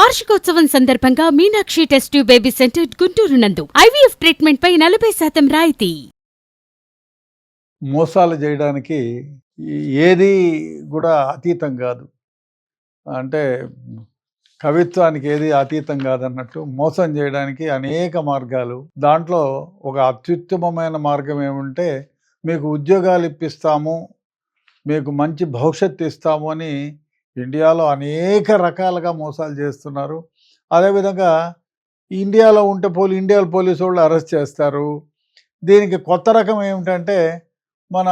వార్షికోత్సవం సందర్భంగా Meenakshi test tube baby centre Guntur నందు ఐవీఎఫ్ ట్రీట్మెంట్ పై 40% రాయితీ. మోసాలు చేయడానికి ఏది కూడా అతీతం కాదు. అంటే కవిత్వానికి ఏది అతీతం కాదన్నట్టు మోసం చేయడానికి అనేక మార్గాలు. దాంట్లో ఒక అత్యుత్తమమైన మార్గం ఏమంటే, మీకు ఉద్యోగాలు ఇప్పిస్తాము, మీకు మంచి భవిష్యత్తు ఇస్తాము అని ఇండియాలో అనేక రకాలుగా మోసాలు చేస్తున్నారు. అదేవిధంగా ఇండియాలో ఉంటే ఇండియా పోలీసు వాళ్ళు అరెస్ట్ చేస్తారు. దీనికి కొత్త రకం ఏమిటంటే, మన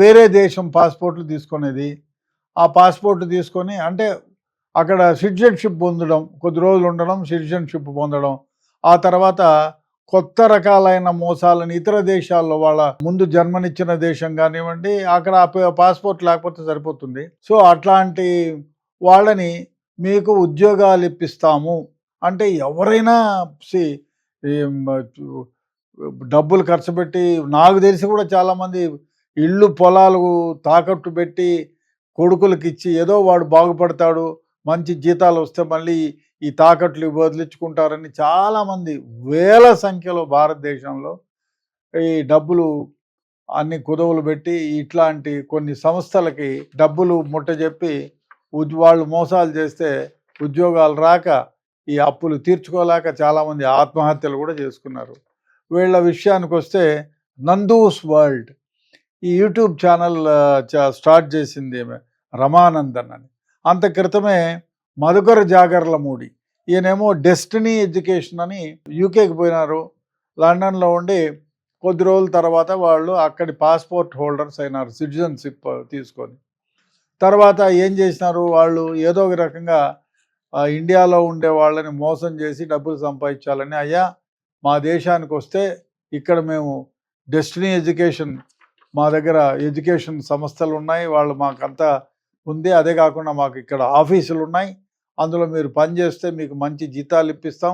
వేరే దేశం పాస్పోర్ట్లు తీసుకునేది. ఆ పాస్పోర్ట్ తీసుకొని అంటే అక్కడ సిటిజన్షిప్ పొందడం, కొద్ది రోజులు ఉండడం, సిటిజన్షిప్ పొందడం, ఆ తర్వాత కొత్త రకాలైన మోసాలను ఇతర దేశాల్లో వాళ్ళ ముందు జన్మనిచ్చిన దేశం కానివ్వండి, అక్కడ పాస్పోర్ట్ లేకపోతే సరిపోతుంది. సో అట్లాంటి వాళ్ళని మీకు ఉద్యోగాలు ఇప్పిస్తాము అంటే ఎవరైనా డబ్బులు ఖర్చు పెట్టి, నాకు తెలిసి కూడా చాలామంది ఇళ్ళు పొలాలు తాకట్టు పెట్టి కొడుకులకి ఇచ్చి ఏదో వాడు బాగుపడతాడు, మంచి జీతాలు వస్తే మళ్ళీ ఈ తాకట్లు వదిలించుకుంటారని చాలామంది వేల సంఖ్యలో భారతదేశంలో ఈ డబ్బులు అన్ని కుదవులు పెట్టి ఇట్లాంటి కొన్ని సంస్థలకి డబ్బులు ముట్టజెప్పి వాళ్ళు మోసాలు చేస్తే ఉద్యోగాలు రాక ఈ అప్పులు తీర్చుకోలేక చాలామంది ఆత్మహత్యలు కూడా చేసుకున్నారు. వీళ్ళ విషయానికి వస్తే నందూస్ వరల్డ్ ఈ యూట్యూబ్ ఛానల్ స్టార్ట్ చేసింది రమానందన్ అని. అంత క్రితమే మధుకర్ జాగర్లమూడి, ఈయనేమో డెస్టినీ ఎడ్యుకేషన్ అని యూకేకి పోయినారు. లండన్లో ఉండి కొద్ది రోజుల తర్వాత వాళ్ళు అక్కడి పాస్పోర్ట్ హోల్డర్స్ అయినారు సిటిజన్షిప్ తీసుకొని. తర్వాత ఏం చేసినారు, వాళ్ళు ఏదో ఒక రకంగా ఇండియాలో ఉండే వాళ్ళని మోసం చేసి డబ్బులు సంపాదించాలని, అయ్యా మా దేశానికి వస్తే ఇక్కడ మేము డెస్టినీ ఎడ్యుకేషన్, మా దగ్గర ఎడ్యుకేషన్ సంస్థలు ఉన్నాయి, వాళ్ళు మాకంతా ఉంది, అదే కాకుండా మాకు ఇక్కడ ఆఫీసులు ఉన్నాయి, అందులో మీరు పనిచేస్తే మీకు మంచి జీతాలు ఇప్పిస్తాం,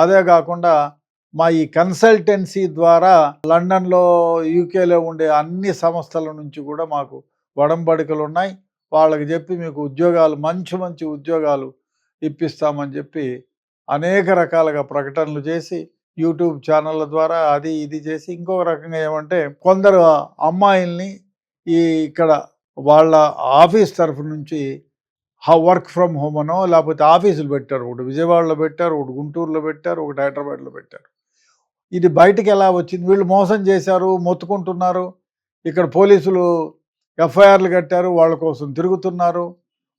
అదే కాకుండా మా ఈ కన్సల్టెన్సీ ద్వారా లండన్లో యూకేలో ఉండే అన్ని సంస్థల నుంచి కూడా మాకు వడంబడికలు ఉన్నాయి, వాళ్ళకి చెప్పి మీకు ఉద్యోగాలు మంచి మంచి ఉద్యోగాలు ఇప్పిస్తామని చెప్పి అనేక రకాలుగా ప్రకటనలు చేసి యూట్యూబ్ ఛానళ్ళ ద్వారా అది ఇది చేసి, ఇంకొక రకంగా ఏమంటే కొందరు అమ్మాయిల్ని ఇక్కడ వాళ్ళ ఆఫీస్ తరఫు నుంచి వర్క్ ఫ్రమ్ హోమ్ అనో లేకపోతే ఆఫీసులు పెట్టారు. ఒకటి విజయవాడలో పెట్టారు, ఒకటి గుంటూరులో పెట్టారు, ఒకటి హైదరాబాద్లో పెట్టారు. ఇది బయటికి ఎలా వచ్చింది, వీళ్ళు మోసం చేశారు, మొత్తుకుంటున్నారు, ఇక్కడ పోలీసులు ఎఫ్ఐఆర్లు కట్టారు, వాళ్ళ కోసం తిరుగుతున్నారు,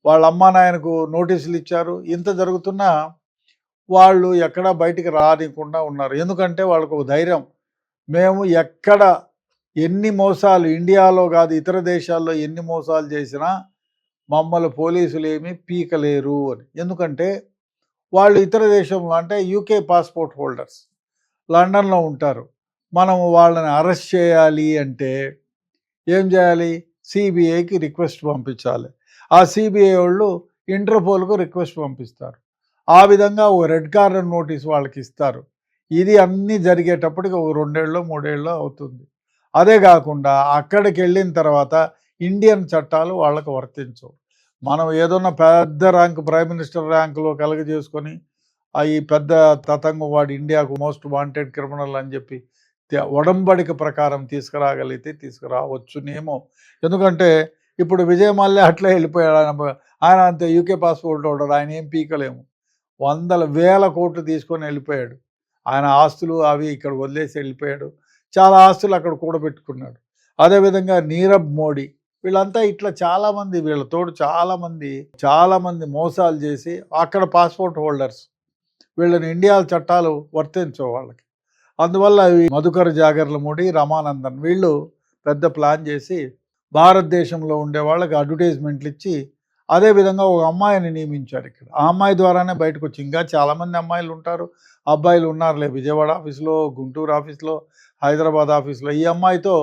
వాళ్ళ అమ్మా నాయనకు నోటీసులు ఇచ్చారు. ఇంత జరుగుతున్నా వాళ్ళు ఎక్కడా బయటికి రానికుండా ఉన్నారు. ఎందుకంటే వాళ్ళకు ఒక ధైర్యం, మేము ఎక్కడ ఎన్ని మోసాలు, ఇండియాలో కాదు ఇతర దేశాల్లో ఎన్ని మోసాలు చేసినా మమ్మల్ని పోలీసులు ఏమీ పీకలేరు అని. ఎందుకంటే వాళ్ళు ఇతర దేశంలో అంటే యూకే పాస్పోర్ట్ హోల్డర్స్ లండన్లో ఉంటారు. మనము వాళ్ళని అరెస్ట్ చేయాలి అంటే ఏం చేయాలి, సిబిఐకి రిక్వెస్ట్ పంపించాలి. ఆ సిబిఐ వాళ్ళు ఇంటర్పోల్కు రిక్వెస్ట్ పంపిస్తారు. ఆ విధంగా ఒక రెడ్ కార్నర్ నోటీస్ వాళ్ళకి ఇస్తారు. ఇది అన్నీ జరిగేటప్పటికి ఒక 2 ఏళ్ళో 3 ఏళ్ళో అవుతుంది. అదే కాకుండా అక్కడికి వెళ్ళిన తర్వాత ఇండియన్ చట్టాలు వాళ్ళకు వర్తించవు. మనం ఏదన్నా పెద్ద ర్యాంక్ ప్రైమ్ మినిస్టర్ ర్యాంకులో కలుగజేసుకొని ఈ పెద్ద తతంగం వాడు ఇండియాకు మోస్ట్ వాంటెడ్ క్రిమినల్ అని చెప్పి ఒడంబడిక ప్రకారం తీసుకురాగలిగితే తీసుకురావచ్చునేమో. ఎందుకంటే ఇప్పుడు విజయ్ మల్య అట్లే వెళ్ళిపోయాడు, ఆయన అంతే యూకే పాస్పోర్ట్ హోల్డర్, ఆయన ఏం పీకలేము. వందల వేల కోట్లు తీసుకొని వెళ్ళిపోయాడు. ఆయన ఆస్తులు అవి ఇక్కడ వదిలేసి వెళ్ళిపోయాడు. చాలా ఆస్తులు అక్కడ కూడబెట్టుకున్నాడు. అదేవిధంగా నీరవ్ మోడీ, వీళ్ళంతా ఇట్లా చాలామంది, వీళ్ళతోడు చాలామంది మోసాలు చేసి అక్కడ పాస్పోర్ట్ హోల్డర్స్, వీళ్ళని ఇండియా చట్టాలు వర్తించవు వాళ్ళకి. అందువల్ల మధుకర్ జాగర్లమూడి, రమానందన్ వీళ్ళు పెద్ద ప్లాన్ చేసి భారతదేశంలో ఉండే వాళ్ళకి అడ్వర్టైజ్మెంట్లు ఇచ్చి అదేవిధంగా ఒక అమ్మాయిని నియమించారు ఇక్కడ. ఆ అమ్మాయి ద్వారానే బయటకు వచ్చి, ఇంకా చాలామంది అమ్మాయిలు ఉంటారు, అబ్బాయిలు ఉన్నారులే, విజయవాడ ఆఫీస్లో, గుంటూరు ఆఫీస్లో, హైదరాబాద్ ఆఫీస్లో. ఈ అమ్మాయితో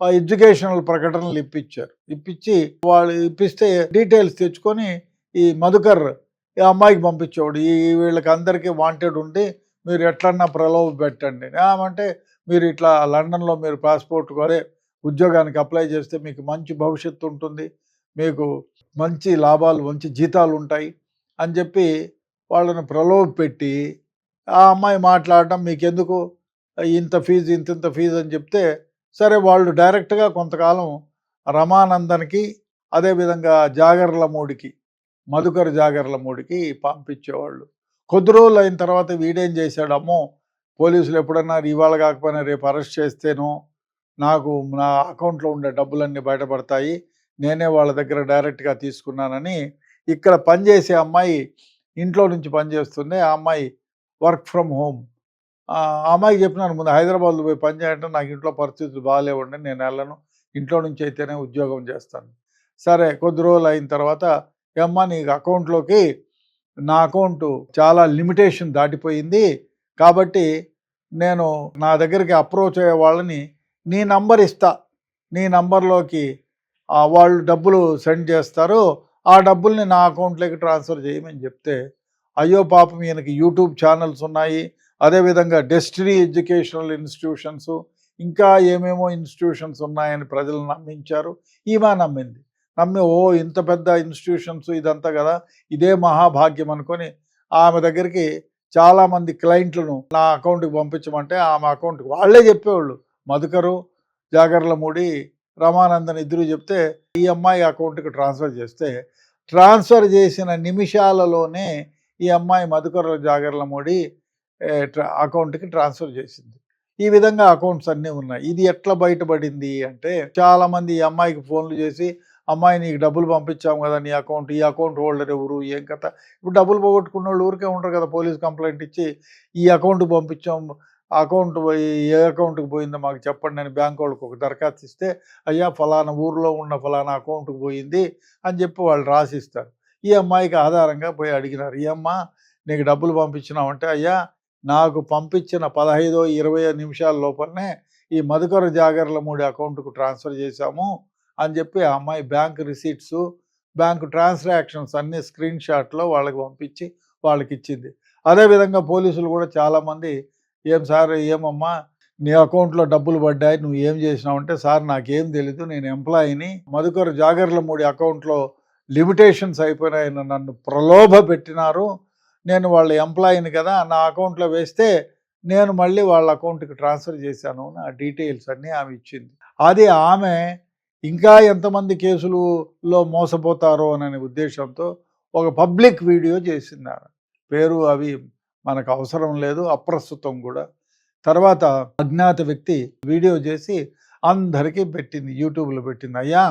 ఎడ్యుకేషనల్ ప్రకటనలు ఇప్పించి వాళ్ళు ఇప్పిస్తే డీటెయిల్స్ తెచ్చుకొని ఈ మధుకర్ ఈ అమ్మాయికి పంపించేవాడు. వీళ్ళకి అందరికీ వాంటెడ్ ఉండి మీరు ఎట్లన్నా ప్రలోభ పెట్టండి అంటే, మీరు ఇట్లా లండన్లో మీరు పాస్పోర్ట్ అదే ఉద్యోగానికి అప్లై చేస్తే మీకు మంచి భవిష్యత్తు ఉంటుంది, మీకు మంచి లాభాలు మంచి జీతాలు ఉంటాయి అని చెప్పి వాళ్ళని ప్రలోభపెట్టి ఆ అమ్మాయి మాట్లాడడం, మీకెందుకు ఇంత ఫీజు ఇంత ఫీజు అని చెప్తే, సరే వాళ్ళు డైరెక్ట్గా కొంతకాలం రమానందన్కి అదేవిధంగా జాగర్లమూడికి మధుకర్ జాగర్లమూడికి పంపించేవాళ్ళు. కొద్ది రోజులు అయిన తర్వాత వీడేం చేశాడు, అమ్మో పోలీసులు ఎప్పుడన్నా ఇవాళ కాకపోయినా రేపు అరెస్ట్ చేస్తేనో నాకు నా అకౌంట్లో ఉండే డబ్బులన్నీ బయటపడతాయి, నేనే వాళ్ళ దగ్గర డైరెక్ట్గా తీసుకున్నానని ఇక్కడ పనిచేసే అమ్మాయి ఇంట్లో నుంచి పనిచేస్తుంది, ఆ అమ్మాయి వర్క్ ఫ్రమ్ హోమ్, ఆ అమ్మాయికి చెప్పినాను ముందు హైదరాబాద్లో పోయి పని చేయంటే, నాకు ఇంట్లో పరిస్థితులు బాగాలేవండి, నేను వెళ్ళను, ఇంట్లో నుంచి అయితేనే ఉద్యోగం చేస్తాను. సరే కొద్ది రోజులు అయిన తర్వాత ఏమ్మా నీకు అకౌంట్లోకి నా అకౌంట్ చాలా లిమిటేషన్ దాటిపోయింది, కాబట్టి నేను నా దగ్గరికి అప్రోచ్ అయ్యే వాళ్ళని నీ నంబర్ ఇస్తా, నీ నంబర్లోకి వాళ్ళు డబ్బులు సెండ్ చేస్తారు, ఆ డబ్బుల్ని నా అకౌంట్లోకి ట్రాన్స్ఫర్ చేయమని చెప్తే, అయ్యో పాపం ఈయనకి యూట్యూబ్ ఛానల్స్ ఉన్నాయి, అదేవిధంగా డెస్టినీ ఎడ్యుకేషనల్ ఇన్స్టిట్యూషన్స్, ఇంకా ఏమేమో ఇన్స్టిట్యూషన్స్ ఉన్నాయని ప్రజలు నమ్మించారు. ఈమె నమ్మి ఓ ఇంత పెద్ద ఇన్స్టిట్యూషన్స్ ఇదంతా కదా, ఇదే మహాభాగ్యం అనుకొని ఆమె దగ్గరికి చాలామంది క్లయింట్లను నా అకౌంట్కి పంపించమంటే ఆమె అకౌంట్కి వాళ్ళే చెప్పేవాళ్ళు, మధుకరు జాగర్లమూడి రమానందన్ ఇద్దరు చెప్తే ఈ అమ్మాయి అకౌంట్కి ట్రాన్స్ఫర్ చేస్తే, ట్రాన్స్ఫర్ చేసిన నిమిషాలలోనే ఈ అమ్మాయి మధుకర్ జాగర్లమూడి అకౌంట్కి ట్రాన్స్ఫర్ చేసింది. ఈ విధంగా అకౌంట్స్ అన్నీ ఉన్నాయి. ఇది ఎట్లా బయటపడింది అంటే, చాలామంది ఈ అమ్మాయికి ఫోన్లు చేసి, అమ్మాయి నీకు డబ్బులు పంపించాము కదా, నీ అకౌంట్, ఈ అకౌంట్ హోల్డర్ ఎవరు, ఏం కథ, ఇప్పుడు డబ్బులు పోగొట్టుకున్న వాళ్ళు ఊరికే ఉంటారు కదా, పోలీస్ కంప్లైంట్ ఇచ్చి ఈ అకౌంట్కి పంపించాం, అకౌంట్ పోయి ఏ అకౌంట్కి పోయిందో మాకు చెప్పండి అని బ్యాంక్ వాళ్ళకి ఒక దరఖాస్తు ఇస్తే, అయ్యా ఫలానా ఊర్లో ఉన్న ఫలానా అకౌంట్కి పోయింది అని చెప్పి వాళ్ళు రాసిస్తారు. ఈ అమ్మాయికి ఆధారంగా పోయి అడిగినారు, ఈ అమ్మ నీకు డబ్బులు పంపించినామంటే, అయ్యా నాకు పంపించిన 15-20 నిమిషాల లోపలనే ఈ మధుకర్ జాగర్లమూడి అకౌంట్కు ట్రాన్స్ఫర్ చేశాము అని చెప్పి ఆ అమ్మాయి బ్యాంక్ రిసీట్స్, బ్యాంకు ట్రాన్సాక్షన్స్ అన్నీ స్క్రీన్ షాట్లో వాళ్ళకి పంపించి వాళ్ళకి ఇచ్చింది. అదేవిధంగా పోలీసులు కూడా చాలామంది, ఏం సార్ ఏమమ్మా నీ అకౌంట్లో డబ్బులు పడ్డాయి, నువ్వు ఏం చేసినావంటే, సార్ నాకేం తెలీదు, నేను ఎంప్లాయీని, మధుకర్ జాగర్లమూడి అకౌంట్లో లిమిటేషన్స్ అయిపోయినాయని నన్ను ప్రలోభ పెట్టినారు, నేను వాళ్ళ ఎంప్లాయీని కదా, నా అకౌంట్లో వేస్తే నేను మళ్ళీ వాళ్ళ అకౌంట్కి ట్రాన్స్ఫర్ చేశాను నా డీటెయిల్స్ అన్నీ ఆమె ఇచ్చింది. అది ఆమె ఇంకా ఎంతమంది కేసులలో మోసపోతారో అనే ఉద్దేశంతో ఒక పబ్లిక్ వీడియో చేసింది. పేరు అవి మనకు అవసరం లేదు, అప్రస్తుతం కూడా. తర్వాత అజ్ఞాత వ్యక్తి వీడియో చేసి అందరికీ పెట్టింది, యూట్యూబ్లో పెట్టింది, అయ్యా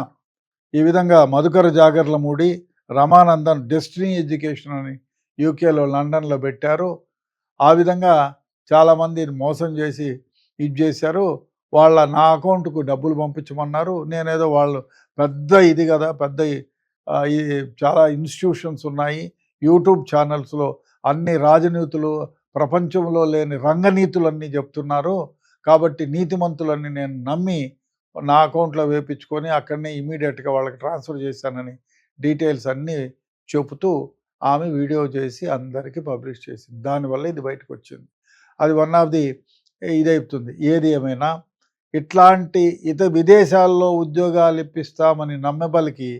ఈ విధంగా మధుకర్ జాగర్లమూడి రమానందన్ డెస్టినీ ఎడ్యుకేషన్ అని యూకేలో లండన్లో పెట్టారు, ఆ విధంగా చాలామంది మోసం చేసి ఇది చేశారు, వాళ్ళ నా అకౌంట్కు డబ్బులు పంపించమన్నారు, నేనేదో వాళ్ళు పెద్ద ఇది కదా, పెద్ద చాలా ఇన్స్టిట్యూషన్స్ ఉన్నాయి, యూట్యూబ్ ఛానల్స్లో అన్ని రాజనీతులు, ప్రపంచంలో లేని రంగనీతులన్నీ చెప్తున్నారు, కాబట్టి నీతిమంతులన్నీ నేను నమ్మి నా అకౌంట్లో వేపించుకొని అక్కడనే ఇమీడియట్గా వాళ్ళకి ట్రాన్స్ఫర్ చేశానని డీటెయిల్స్ అన్నీ చెబుతూ ఆమె వీడియో చేసి అందరికీ పబ్లిష్ చేసింది. దానివల్ల ఇది బయటకు వచ్చింది. అది వన్ ఆఫ్ ది ఇదవుతుంది. ఏది ఏమైనా ఇట్లాంటి విదేశాల్లో ఉద్యోగాలు ఇప్పిస్తామని నమ్మబలికి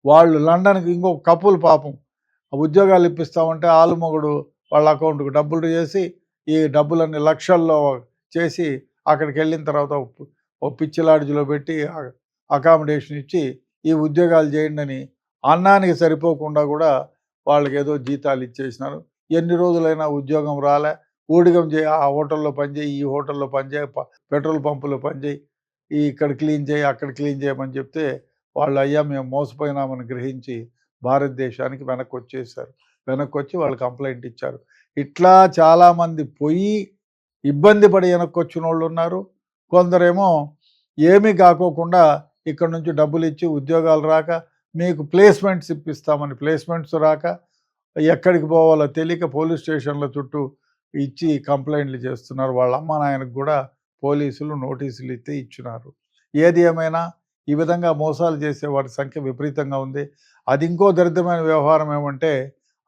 వాళ్ళు లండన్కి ఇంకొక కపుల్ పాపం ఉద్యోగాలు ఇప్పిస్తామంటే ఆలుమొగుడు వాళ్ళ అకౌంట్కి డబ్బులు చేసి ఈ డబ్బులన్నీ లక్షల్లో చేసి అక్కడికి వెళ్ళిన తర్వాత ఒక పిచ్చి లాడ్జ్లో పెట్టి అకామిడేషన్ ఇచ్చి ఈ ఉద్యోగాలు చేయండి అని అన్నానికి సరిపోకుండా కూడా వాళ్ళకి ఏదో జీతాలు ఇచ్చేసినారు. ఎన్ని రోజులైనా ఉద్యోగం రాలే, ఊడిగం చేయి, ఆ హోటల్లో పనిచేయి, ఈ హోటల్లో పనిచేయి, పెట్రోల్ పంపులో పనిచేయి, ఇక్కడ క్లీన్ చేయి, అక్కడ క్లీన్ చేయమని చెప్తే వాళ్ళు అయ్యా మేము మోసపోయినామని గ్రహించి భారతదేశానికి వెనక్కి వచ్చేసారు. వెనక్కి వచ్చి వాళ్ళు కంప్లైంట్ ఇచ్చారు. ఇట్లా చాలామంది పోయి ఇబ్బంది పడి వెనక్కి వచ్చిన వాళ్ళు ఉన్నారు. కొందరేమో ఏమీ కాకోకుండా ఇక్కడ నుంచి డబ్బులు ఇచ్చి ఉద్యోగాలు రాక, మీకు ప్లేస్మెంట్స్ ఇప్పిస్తామని ప్లేస్మెంట్స్ రాక, ఎక్కడికి పోవాలో తెలియక పోలీస్ స్టేషన్ల చుట్టూ ఇచ్చి కంప్లైంట్లు చేస్తున్నారు. వాళ్ళ అమ్మ నాయనకు కూడా పోలీసులు నోటీసులు ఇచ్చినారు. ఏది ఏమైనా ఈ విధంగా మోసాలు చేసే వారి సంఖ్య విపరీతంగా ఉంది. అది ఇంకో దరిద్రమైన వ్యవహారం ఏమంటే,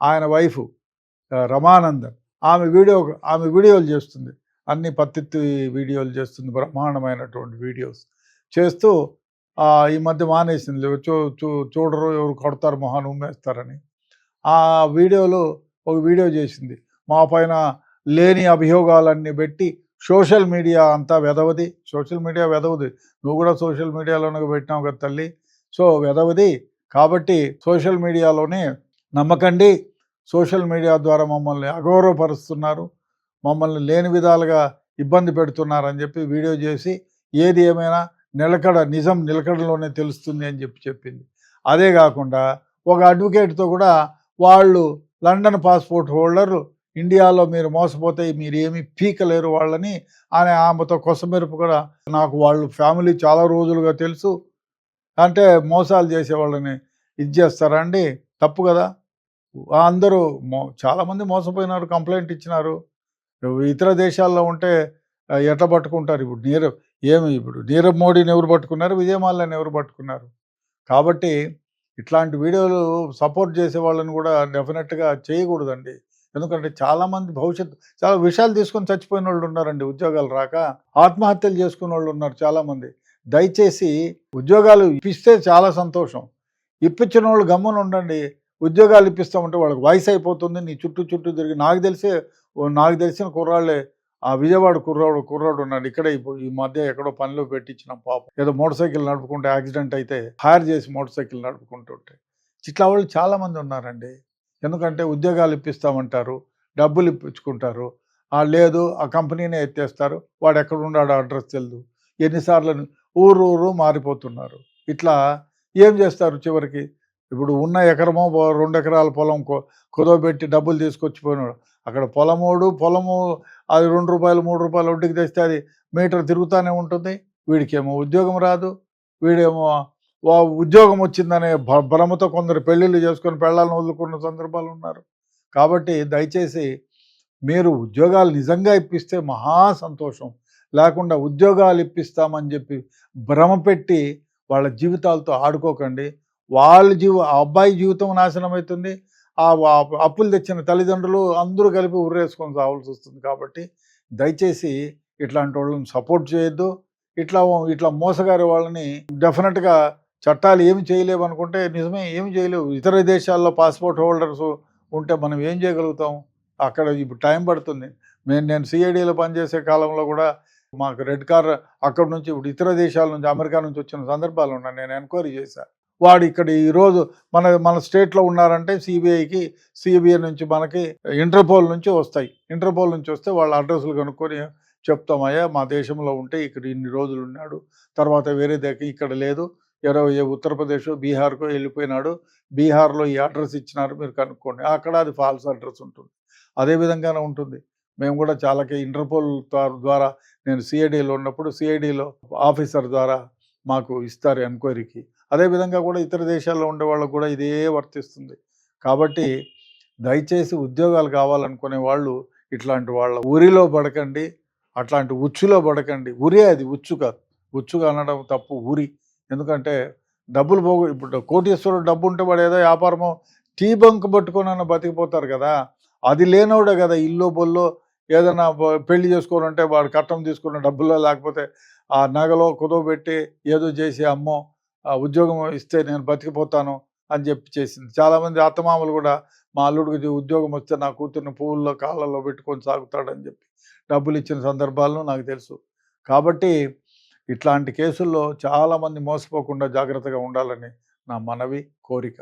ఆయన వైఫ్ రమానందన్ ఆమె వీడియోలు చేస్తుంది, అన్ని పత్తిత్తి వీడియోలు చేస్తుంది, బ్రహ్మాండమైనటువంటి వీడియోస్ చేస్తూ ఈ మధ్య మానేసింది. చూడరు, ఎవరు కొడతారు మొహాన్ని ఉమ్మేస్తారని. ఆ వీడియోలో ఒక వీడియో చేసింది. మా పైన లేని అభియోగాలన్నీ పెట్టి సోషల్ మీడియా అంతా వెధవది, సోషల్ మీడియా వెధవది, నువ్వు కూడా సోషల్ మీడియాలోనే పెట్టినావు కదా తల్లి, సో వెధవది, కాబట్టి సోషల్ మీడియాలోనే నమ్మకండి, సోషల్ మీడియా ద్వారా మమ్మల్ని అగౌరవపరుస్తున్నారు, మమ్మల్ని లేని విధాలుగా ఇబ్బంది పెడుతున్నారని చెప్పి వీడియో చేసి ఏది ఏమైనా నిజం నిలకడలోనే తెలుస్తుంది అని చెప్పింది. అదే కాకుండా ఒక అడ్వకేట్తో కూడా వాళ్ళు లండన్ పాస్పోర్ట్ హోల్డర్లు, ఇండియాలో మీరు మోసపోతే మీరు ఏమీ పీకలేరు వాళ్ళని అని ఆమెతో కొసమెరుపు కూడా, నాకు వాళ్ళు ఫ్యామిలీ చాలా రోజులుగా తెలుసు అంటే మోసాలు చేసే వాళ్ళని ఇది చేస్తారా అండి? తప్పు కదా. అందరూ చాలామంది మోసపోయినారు, కంప్లైంట్ ఇచ్చినారు. ఇతర దేశాల్లో ఉంటే ఎట్లా పట్టుకుంటారు? ఇప్పుడు నీరవ్ మోడీని ఎవరు పట్టుకున్నారు, విజయమాల్యాని ఎవరు పట్టుకున్నారు? కాబట్టి ఇట్లాంటి వీడియోలు సపోర్ట్ చేసే వాళ్ళని కూడా డెఫినెట్గా చేయకూడదండి. ఎందుకంటే చాలామంది చాలా విషయాలు తీసుకొని చచ్చిపోయిన వాళ్ళు ఉన్నారండి, ఉద్యోగాలు రాక ఆత్మహత్యలు చేసుకున్న వాళ్ళు ఉన్నారు చాలామంది. దయచేసి ఉద్యోగాలు ఇప్పిస్తే చాలా సంతోషం, ఇప్పించిన వాళ్ళు గమ్మున ఉండండి. ఉద్యోగాలు ఇప్పిస్తామంటే వాళ్ళకి వయసు అయిపోతుంది, నీ చుట్టూ తిరిగి నాకు తెలిసిన కుర్రాళ్ళే, ఆ విజయవాడ కుర్రాడు ఉన్నాడు ఇక్కడే, ఈ మధ్య ఎక్కడో పనిలో పెట్టించినాం పాపం, ఏదో మోటార్ సైకిల్ నడుపుకుంటే యాక్సిడెంట్ అయితే హైర్ చేసి మోటార్ సైకిల్ నడుపుకుంటుంటే. ఇట్లా వాళ్ళు చాలామంది ఉన్నారండి. ఎందుకంటే ఉద్యోగాలు ఇప్పిస్తామంటారు, డబ్బులు ఇప్పించుకుంటారు, లేదు ఆ కంపెనీనే ఎత్తేస్తారు, వాడు ఎక్కడ ఉన్నాడో అడ్రస్ తెలియదు, ఎన్నిసార్లు ఊరు మారిపోతున్నారు. ఇట్లా ఏం చేస్తారు చివరికి? ఇప్పుడు ఉన్న ఎకరమో 2 ఎకరాల పొలం కుదవబెట్టి డబ్బులు తీసుకొచ్చిపోయినాడు, అక్కడ పొలము అది ₹2 ₹3 వడ్డీకి తెస్తే అది మీటర్ తిరుగుతూనే ఉంటుంది. వీడికేమో ఉద్యోగం రాదు, వీడేమో ఉద్యోగం వచ్చిందనే భ్రమతో కొందరు పెళ్ళిళ్ళు చేసుకొని పెళ్ళాలను వదులుకున్న సందర్భాలు ఉన్నారు. కాబట్టి దయచేసి మీరు ఉద్యోగాలు నిజంగా ఇప్పిస్తే మహా సంతోషం, లేకుండా ఉద్యోగాలు ఇప్పిస్తామని చెప్పి భ్రమ పెట్టి వాళ్ళ జీవితాలతో ఆడుకోకండి. ఆ అబ్బాయి జీవితం నాశనం అవుతుంది, ఆ అప్పులు తెచ్చిన తల్లిదండ్రులు అందరూ కలిపి ఉర్రేసుకొని సావాల్సి వస్తుంది. కాబట్టి దయచేసి ఇట్లాంటి వాళ్ళని సపోర్ట్ చేయొద్దు. ఇట్లా మోసగారి వాళ్ళని డెఫినెట్గా చట్టాలు ఏమి చేయలేవు అనుకుంటే నిజమే, ఏమి చేయలేవు. ఇతర దేశాల్లో పాస్పోర్ట్ హోల్డర్స్ ఉంటే మనం ఏం చేయగలుగుతాం? అక్కడ ఇప్పుడు టైం పడుతుంది. నేను సిఐడిలో పనిచేసే కాలంలో కూడా మాకు రెడ్ కార్ అక్కడి నుంచి ఇప్పుడు ఇతర దేశాల నుంచి, అమెరికా నుంచి వచ్చిన సందర్భాలు ఉన్నాయి. నేను ఎంక్వైరీ చేశాను. వాడు ఇక్కడ ఈరోజు మన స్టేట్లో ఉన్నారంటే సిబిఐ నుంచి మనకి ఇంటర్పోల్ నుంచి వస్తాయి. ఇంటర్పోల్ నుంచి వస్తే వాళ్ళ అడ్రస్లు కనుక్కొని చెప్తామయ్యా, మా దేశంలో ఉంటే ఇక్కడ ఇన్ని రోజులు ఉన్నాడు, తర్వాత వేరే దగ్గర ఇక్కడ లేదు, ఉత్తరప్రదేశ్ బీహార్కో వెళ్ళిపోయినాడు, బీహార్లో ఈ అడ్రస్ ఇచ్చినారు, మీరు కనుక్కోండి. అక్కడ అది ఫాల్స్ అడ్రస్ ఉంటుంది. అదేవిధంగానే ఉంటుంది. మేము కూడా చాలా ఇంటర్పోల్ ద్వారా, నేను సిఐడిలో ఉన్నప్పుడు సిఐడిలో ఆఫీసర్ ద్వారా మాకు ఇస్తారు ఎంక్వైరీకి. అదేవిధంగా కూడా ఇతర దేశాల్లో ఉండే వాళ్ళకు కూడా ఇదే వర్తిస్తుంది. కాబట్టి దయచేసి ఉద్యోగాలు కావాలనుకునే వాళ్ళు ఇట్లాంటి వాళ్ళ ఉరిలో పడకండి, అట్లాంటి ఉచ్చులో పడకండి. ఉరి అది, ఉచ్చు కాదు. ఉచ్చుగా అనడం తప్పు, ఉరి. ఎందుకంటే డబ్బులు ఇప్పుడు కోటీశ్వరుడు డబ్బు ఉంటే వాడు ఏదో వ్యాపారమో టీ బంక్ పట్టుకొని బతికిపోతారు కదా. అది లేనోడే కదా ఇల్లు బొల్లో ఏదైనా పెళ్లి చేసుకోవాలంటే వాడు కట్టం తీసుకున్న డబ్బుల్లో, లేకపోతే ఆ నగలో కుదవబెట్టి ఏదో చేసి అమ్మో ఉద్యోగం ఇస్తే నేను బతికిపోతాను అని చెప్పి చేసింది. చాలామంది అత్తమామలు కూడా మా అల్లుడికి ఉద్యోగం వస్తే నా కూతుర్ని పువ్వుల్లో కాళ్ళల్లో పెట్టుకొని సాగుతాడని చెప్పి డబ్బులు ఇచ్చిన సందర్భాలను నాకు తెలుసు. కాబట్టి ఇట్లాంటి కేసుల్లో చాలామంది మోసపోకుండా జాగ్రత్తగా ఉండాలని నా మనవి, కోరిక.